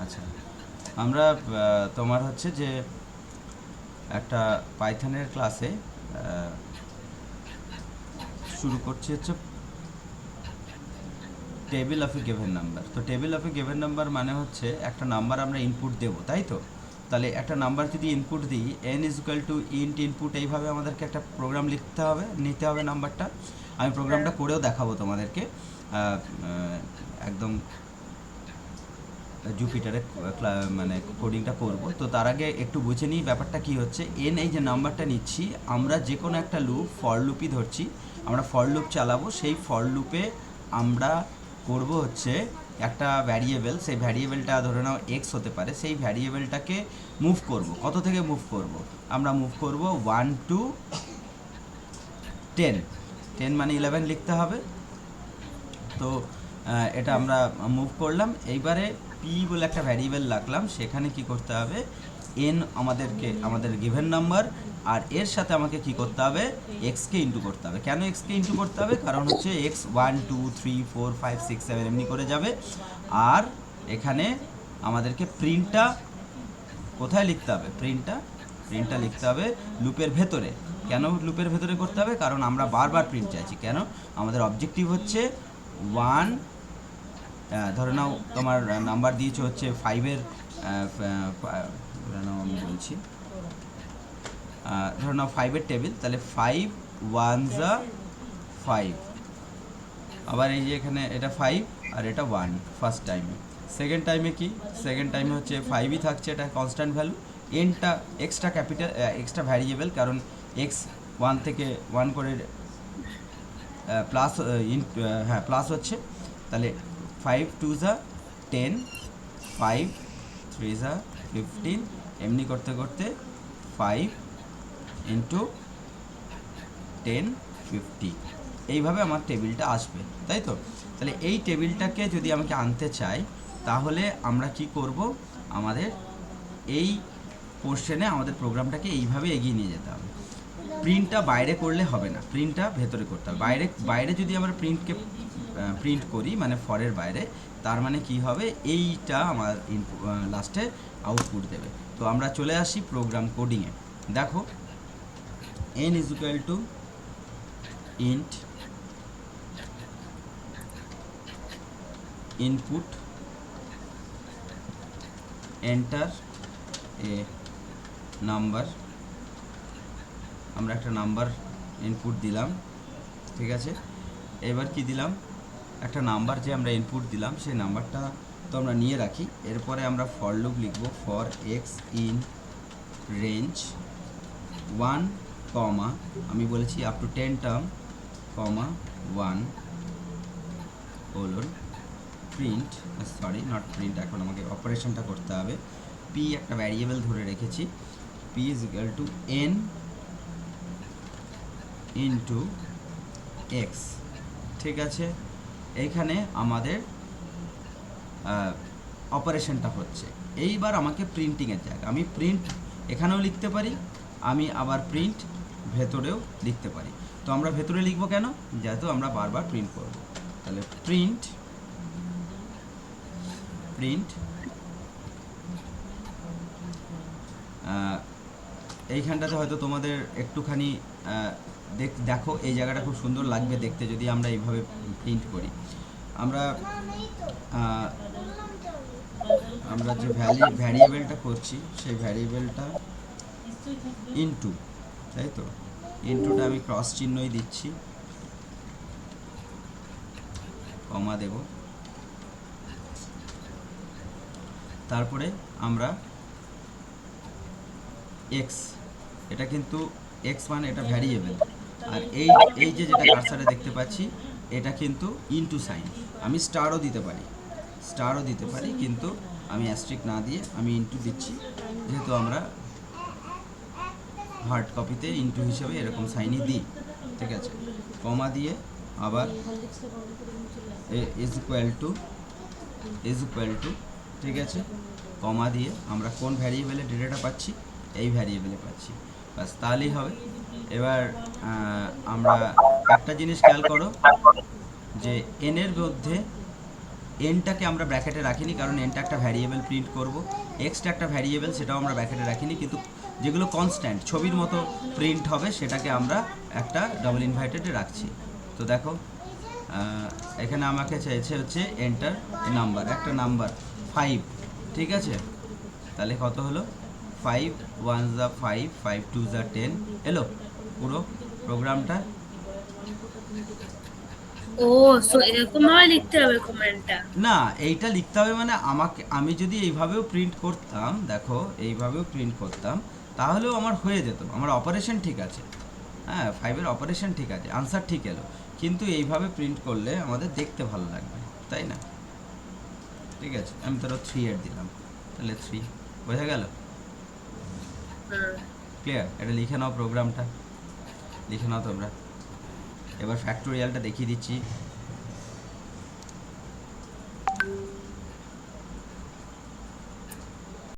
আচ্ছা, আমরা তোমার হচ্ছে যে একটা পাইথনের ক্লাসে শুরু করছি হচ্ছে table of a given number. তো table of a given number মানে হচ্ছে একটা নাম্বার আমরা ইনপুট দেবো, তাই তো? তাহলে একটা নাম্বার যদি ইনপুট দিই, N is equal to int input, এইভাবে আমাদেরকে একটা প্রোগ্রাম লিখতে হবে, নিতে হবে নাম্বারটা। আমি প্রোগ্রামটা করেও দেখাবো তোমাদেরকে, একদম জুপিটারে মানে কোডিংটা করব। তো তার আগে একটু বুঝে নিই ব্যাপারটা কি হচ্ছে। এন এই যে নাম্বারটা নিচ্ছি, আমরা যে কোনো একটা লুপ, ফর লুপই ধরছি, আমরা ফর লুপ চালাবো। সেই ফর লুপে আমরা করব হচ্ছে একটা ভ্যারিয়েবল, সেই ভ্যারিয়েবলটা ধরে নাও এক্স হতে পারে, সেই ভ্যারিয়েবলটাকে মুভ করব। কত থেকে মুভ করব? আমরা মুভ করব 1 to 10। 10 মানে 11 লিখতে হবে। তো এটা আমরা মুভ করলাম। এইবারে পি বলে একটা ভ্যারিয়েবল রাখলাম, সেখানে কি করতে হবে, এন আমাদের গিভেন নাম্বার, আর এর সাথে আমাকে কি করতে হবে, এক্সকে ইন্টু করতে হবে। কেন এক্সকে ইন্টু করতে হবে? কারণ হচ্ছে এক্স 1 2 3 4 5 6 7 এমনি করে যাবে। আর এখানে আমাদেরকে প্রিন্টটা কোথায় লিখতে হবে? প্রিন্টটা লিখতে হবে লুপের ভেতরে। কেন লুপের ভেতরে করতে হবে? কারণ আমরা বারবার প্রিন্ট চাইছি। কেন? আমাদের অবজেক্টিভ হচ্ছে 1, ধরে নাও তোমার নাম্বার দিয়েছে হচ্ছে 5-এর, ধরে নাও আমি বলছি, ধরে নাও 5-এর টেবিল, তাহলে 5 1 যা 5। আবার এই যে এখানে এটা 5 আর এটা 1 ফার্স্ট টাইমে। সেকেন্ড টাইমে কি? সেকেন্ড টাইমে হচ্ছে 5ই থাকছে, এটা কনস্ট্যান্ট ভ্যালু। এনটা এক্সট্রা ক্যাপিটাল, এক্সট্রা ভ্যারিয়েবল, কারণ এক্স 1 থেকে 1 করে প্লাস, হ্যাঁ প্লাস হচ্ছে। তাহলে 5 2 যা 10, 5 3 যা 15, এমনি করতে করতে 5 ইন্টু 10 50, এইভাবে আমার টেবিলটা আসবে, তাই তো? তাহলে এই টেবিলটাকে যদি আমাকে আনতে চাই, তাহলে আমরা কি করব, আমাদের এই পোর্শনে আমাদের প্রোগ্রামটাকে এইভাবে এগিয়ে নিয়ে যেতে হবে। প্রিন্টটা বাইরে করলে হবে না, প্রিন্টটা ভেতরে করতে হবে। বাইরে বাইরে যদি আমরা প্রিন্ট করি, মানে ফরের বাইরে, তার মানে কি হবে, এইটা আমার লাস্টে আউটপুট দেবে। তো আমরা চলে আসি প্রোগ্রাম কোডিংয়ে। দেখো, n is equal to int input enter a number. আমরা একটা নাম্বার ইনপুট দিলাম, ঠিক আছে? এবার কি দিলাম, একটা নাম্বার যে আমরা ইনপুট দিলাম সেই নাম্বারটা তো আমরা নিয়ে রাখি। এরপরে আমরা ফর লুপ লিখব, ফর এক্স ইন রেঞ্জ 1, কমা, আমি বলেছি up to 10 term, comma 1 colon print, sorry not print, এখন আমাকে অপারেশনটা করতে হবে। পি একটা ভ্যারিয়েবল ধরে রেখেছি, P is equal to N into x, ঠিক আছে? এইখানে আমাদের অপারেশনটা হচ্ছে। এইবার আমাকে প্রিন্টিংয়ের জায়গা, আমি প্রিন্ট এখানেও লিখতে পারি, আমি আবার প্রিন্ট ভেতরেও লিখতে পারি। তো আমরা ভেতরে লিখব কেন? যেহেতু আমরা বারবার প্রিন্ট করব। তাহলে প্রিন্ট এইখানটাতে হয়তো তোমাদের একটুখানি দেখো, এই জায়গাটা খুব সুন্দর লাগবে দেখতে যদি আমরা এইভাবে প্রিন্ট করি। আমরা আমরা যে ভ্যারিয়েবলটা করছি, সেই ভ্যারিয়েবলটা ইনটু, তাই তো? ইনটুটা আমি ক্রস চিহ্নই দিচ্ছি, কমা দেব। তারপরে আমরা এক্স, এটা কিন্তু এক্স মানে এটা ভ্যারিয়েবল, আর এই যে যেটা কার্সারে দেখতে পাচ্ছি, এটা কিন্তু ইনটু সাইন। আমি স্টারও দিতে পারি, কিন্তু আমি অ্যাস্ট্রিক না দিয়ে আমি ইনটু দিচ্ছি, যেহেতু আমরা হার্ড কপিতে ইনটু হিসেবে এরকম সাইনই দিই, ঠিক আছে? কমা দিয়ে আবার ইজ ইকুয়াল টু, ঠিক আছে? কমা দিয়ে আমরা কোন ভ্যারিয়েবলে ডেটাটা পাচ্ছি, এই ভ্যারিয়েবলে পাচ্ছি, বাস তাহলেই হবে। এবার আমরা একটা জিনিস খেয়াল করো, যে এনের মধ্যে এনটাকে আমরা ব্র্যাকেটে রাখিনি, কারণ এনটা একটা ভ্যারিয়েবল প্রিন্ট করব, এক্সটা একটা ভ্যারিয়েবল, সেটাও আমরা ব্র্যাকেটে রাখিনি, কিন্তু যেগুলো কনস্ট্যান্ট ছবির মতো প্রিন্ট হবে সেটাকে আমরা একটা ডাবল ইনভার্টেডে রাখছি। তো দেখো এখানে আমাকে চাইছে হচ্ছে এন্টার নাম্বার, একটা নাম্বার 5, ঠিক আছে? তাহলে কত হলো? 5 1 যা 5, 5 2 যা 10, এলো পুরো প্রোগ্রামটা। ও, সো এরকম ভাবে লিখতে হবে কমেন্টটা? না, এইটা লিখতে হবে মানে আমি যদি এইভাবেও প্রিন্ট করতাম, দেখো এইভাবেও প্রিন্ট করতাম, তাহলেও আমার হয়ে যেত, আমার অপারেশন ঠিক আছে, হ্যাঁ 5-এর অপারেশন ঠিক আছে, আনসার ঠিক এলো, কিন্তু এইভাবে প্রিন্ট করলে আমাদের দেখতে ভালো লাগবে, তাই না? ঠিক আছে, আমি ধরো 3 দিলাম, তাহলে 3 বোঝা গেল? হুম। ক্লিয়ার? এটা লিখে নাও, প্রোগ্রামটা লিখে নাও তোমরা। এবার ফ্যাক্টোরিয়ালটা দেখিয়ে দিচ্ছি।